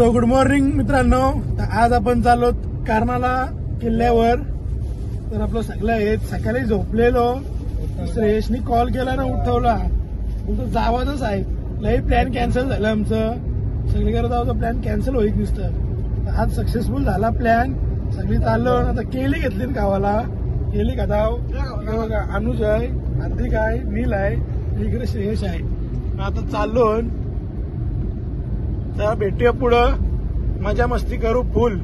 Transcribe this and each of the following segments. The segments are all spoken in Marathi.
सो गुड मॉर्निंग मित्रांनो. आज आपण चाललो कर्नाला किल्ल्यावर. तर आपलं सगळं आहे सकाळी झोपलेलो, श्रेयसनी कॉल केला ना उठवला, बोलतो जावाच आहे. लई प्लॅन कॅन्सल झालं आमचं, सगळीकडे जायचं प्लॅन कॅन्सल होईत नुसतं. आज सक्सेसफुल झाला प्लॅन, सगळी चाललो. आता केली घेतली ना गावाला, केली का जाव बघा. अनुज आहे, हार्दिक आहे, नील आहे, इकडे श्रेयस आहे. आता चाललो, तर भेटूया पुढं, मजा मस्ती करू फुल.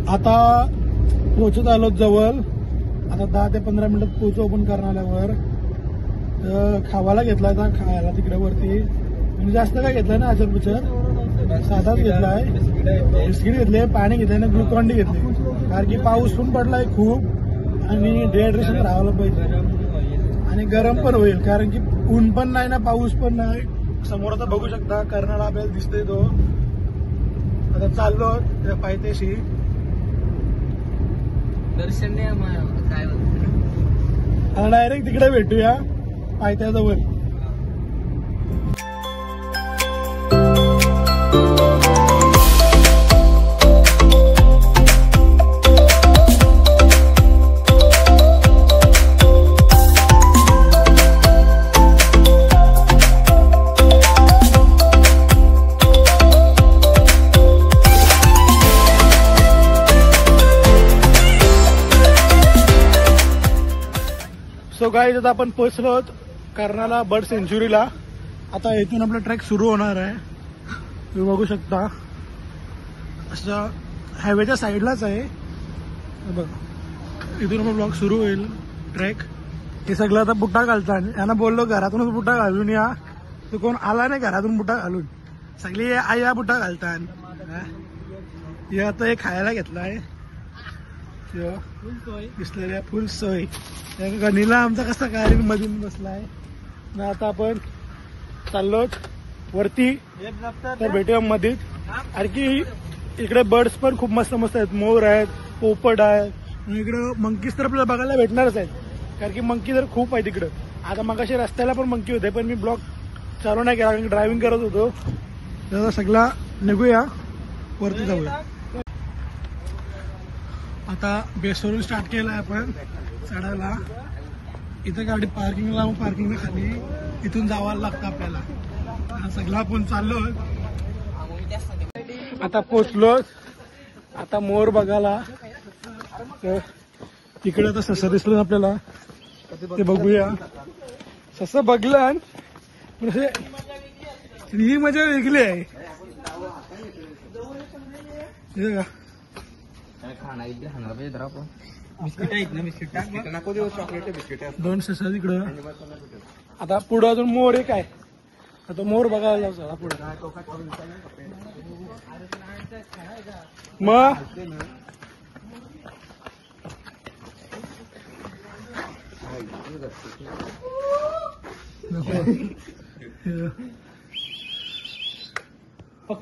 आता पोहोचत आलो जवळ. आता 10 ते 15 मिनिटात पोहोचू आपण कर्नाल्यावर. तर खावाला घेतलाय आता, खायला तिकडे वरती. म्हणजे जास्त काय घेतलंय ना, अचरपुचर साधाच घेतलाय. बिस्किट घेतले, पाणी घेतलंय ना, ग्लुकॉन डी घेतले. कारण की पाऊस पण पडलाय खूप आणि डिहायड्रेशन राहायला पाहिजे आणि गरम पण होईल, कारण की ऊन पण नाही ना, पाऊस पण नाही. समोर आता बघू शकता कर्नाला आपल्याला दिसतोय तो. आता चाललो त्या पायथ्याशी. दर्शन काय आता डायरेक्ट तिकडे भेटूया पायथ्याजवळ. सो गाईज, आता आपण पोहोचलो कर्नाला बर्ड सेंच्युरीला. आता इथून आपला ट्रेक सुरू होणार आहे. तुम्ही बघू शकता असं हायवेच्या साईडलाच आहे बघ. इथून आपला ब्लॉग सुरू होईल ट्रेक. हे सगळं आता बुट्टा घालतात. यांना बोललो घरातूनच बुट्टा घालून या, तो कोण आला नाही घरातून बुट्टा घालून. सगळी आया बुट्टा घालतात. हे आता एक खायला घेतलाय दिसलेल्या फुल सोय. गणीला आमचा कसा काय मधून बसलाय. आता आपण चाललो वरती, तर भेटूया मध्ये. कारण की इकडे बर्ड्स पण खूप मस्त मस्त आहेत. मोर आहेत, पोपट आहेत, इकडे मंकीज तर आपल्याला बघायला भेटणारच आहेत, कारण की मंकी तर खूप आहेत इकडं. आता मगाशी रस्त्याला पण मंकी होते, पण मी ब्लॉग चालू नाही केला कारण की ड्रायव्हिंग करत होतो. तर सगळा निघूया, वरती जाऊया. आता बेसवरून स्टार्ट केलं आहे आपण चढायला. इथं गाडी पार्किंगला, पार्किंगला खाली इथून जावं लागतं आपल्याला. सगळं आपण चाललो. आता पोचलो. आता मोर बघायला. तिकडे आता ससा दिसलं आपल्याला, ते बघूया. ससा बघलं म्हणजे ही मजा वेगळी आहे. दोन ससा तिकडं. आता पुढं अजून मोर एक आहे. आता मोर बघायला जाऊ पुढे. मग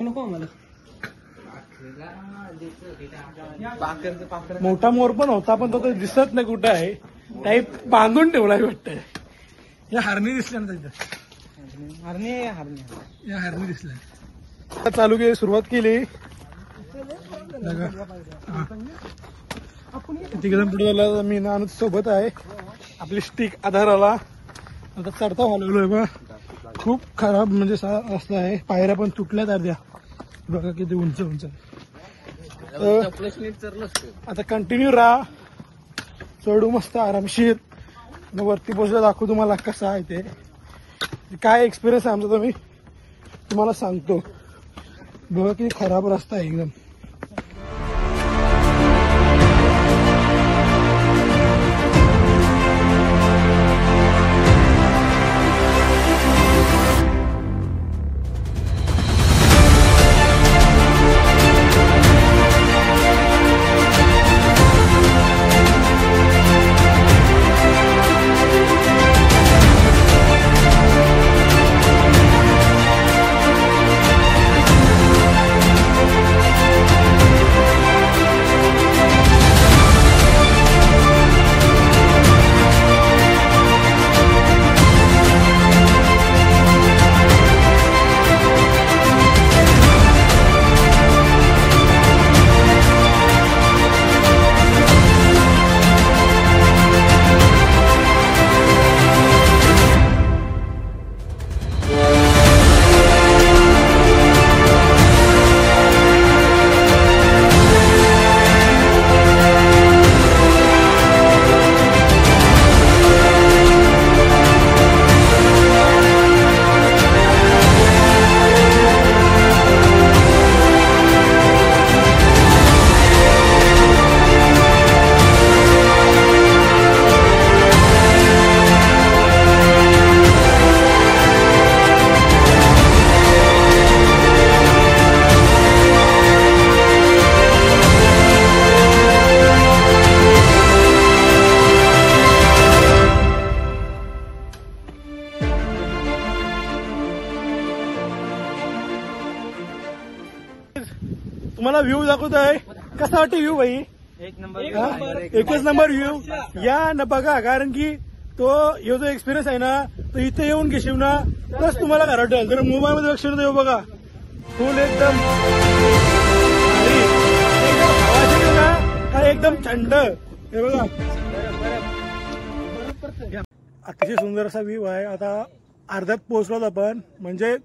नको आम्हाला. मोठा मोर पण होता, पण तो दिसत नाही कुठं आहे. काही बांधून ठेवलाय वाटतंय. या हरणी दिसल्या ना तिथं. या हरणी दिसल्या. चालू केली, सुरुवात केली. तिकडे पुढे झाला. मी ना सोबत आहे, आपली स्टिक आधाराला. आता चढता हलवलोय बा. खूप खराब म्हणजे रस्ता आहे, पायऱ्या पण तुटल्यात अर्ध्या. बघा किती उंच उंच. आता कंटिन्यू राहा, चढू मस्त आरामशीर. वरती पोहोचला दाखवू तुम्हाला कसं आहे ते, काय एक्सपिरियन्स आहे आमचा, मी तुम्हाला सांगतो. बघा किती खराब रस्ता आहे एकदम. तुम्हाला व्ह्यू दाखवतोय. कसा वाटतं व्ह्यू भाई? एक नंबर. एकच नंबर व्ह्यू. या न बघा, कारण की तो जो एक्सपिरियन्स आहे ना तो इथे येऊन घेशील ना प्लस तुम्हाला घरात वाटेल. तर मोबाईल मध्ये लक्ष देऊ बघा, फुल एकदम काय एकदम थंड. हे बघा अतिशय सुंदर असा व्ह्यू आहे. आता अर्ध्यात पोहोचलो आपण, म्हणजे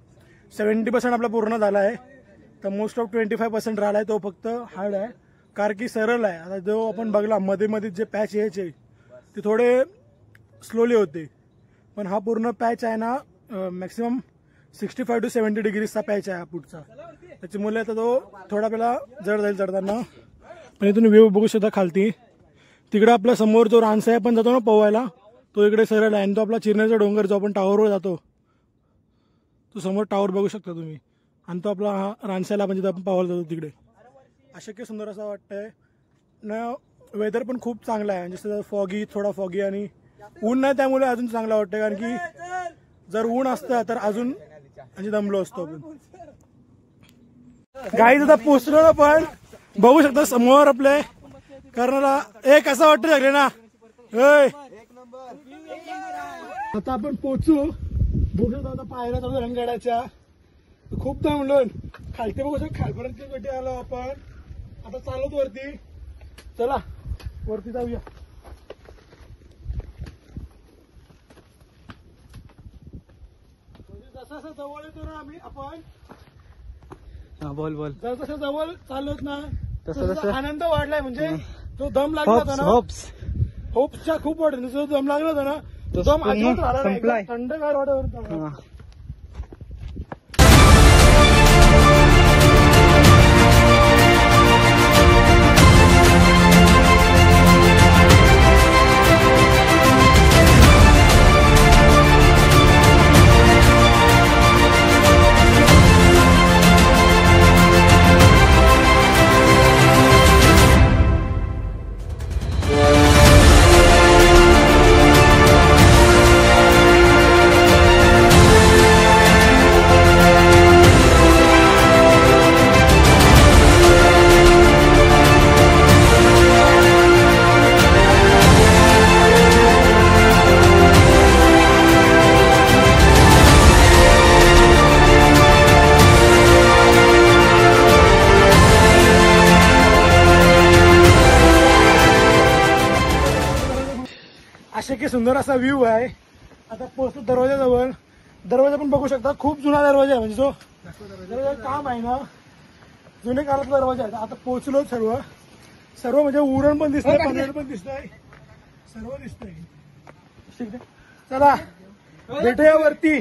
70% आपला पूर्ण झाला आहे. तर मोस्ट ऑफ 25% राहिलाय, तो फक्त हार्ड आहे कारण की सरळ आहे. आता जो आपण बघला मध्ये मध्ये जे पॅच यायचे ते थोडे स्लोली होते, पण हा पूर्ण पॅच आहे ना मॅक्सिमम 65 to 70 डिग्रीजचा पॅच आहे हा पुढचा. त्याच्यामुळे आता तो थोडा आपल्याला जड जाईल चढताना. पण इथून व्ह्यू बघू शकता खालती. तिकडे आपल्या समोर जो रानसाई आपण जातो ना पोवायला, तो इकडे सरळ आहे. आणि तो आपला चिरण्याचा डोंगर जो आपण टावरवर जातो, तो समोर टावर बघू शकता तुम्ही. आणि तो आपला हा रानसाईला आपण जिथे आपण पोवायला जातो तिकडे. अशक्य सुंदर असं वाटतंय ना. वेदर पण खूप चांगला आहे, जसं फॉगी, थोडा फॉगी आणि ऊन नाही, त्यामुळे अजून चांगला वाटतंय. कारण की जर ऊन असतं तर अजून म्हणजे दमलो असतो आपण. गाईज आता पोचलो आपण, बघू शकता समोर आपले कर्नाला. एक असं वाटतं सगळे ना. आता आपण पोचू, बघू शकतो आता पायऱ्या चालू रंगगडाच्या. खूप थांबलो, खालती बघू शकतो खालपर्यंत कधी आलो आपण. आता चालत वरती, चला वरती जाऊया. जसं जसं जवळ येतो ना आपण, बोल जसं जवळ चाललोत ना तसं आनंद वाढलाय. म्हणजे जो दम लागला होता ना, होप्सच्या खूप वाटत. जो दम लागला होता ना तो दम अजिबात राहिला नाही. थंडगार वाटत. अशक्य सुंदर असा व्ह्यू आहे. आता पोहोचतो दरवाजाजवळ. दरवाजा पण बघू शकता, खूप जुना दरवाजा आहे. म्हणजे जो दरवाजा काम आहे ना जुने काळातला दरवाजा आहे. आता पोहोचलो सर्व म्हणजे उरण पण दिसतंय, पनवेल पण दिसतंय, सर्व दिसतंय. चला भेटूया वरती.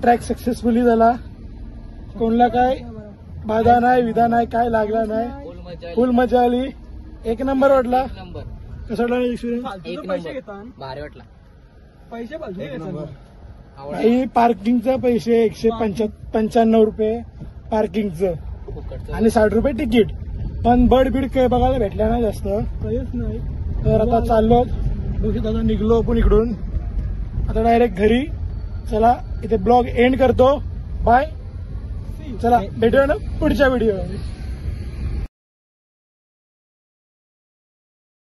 ट्रॅक सक्सेसफुली झाला. कोणला काय बाधा नाही, विधा नाही, काय लागला नाही. फुल मजा आली. एक नंबर वाटला. कसा वाटला एक्सपिरियन्स? एक नंबर भारी वाटला. पैसे नाही, पार्किंगचे पैसे 195 रुपये पार्किंगचं आणि 60 रुपये तिकीट. पण बड बीड काही बघायला भेटल्या नाही जास्त, काहीच नाही. तर आता चाललो, आता निघलो आपण इकडून. आता डायरेक्ट घरी. चला इथे ब्लॉग एंड करतो. बाय चला भेटूया ना पुढच्या व्हिडिओ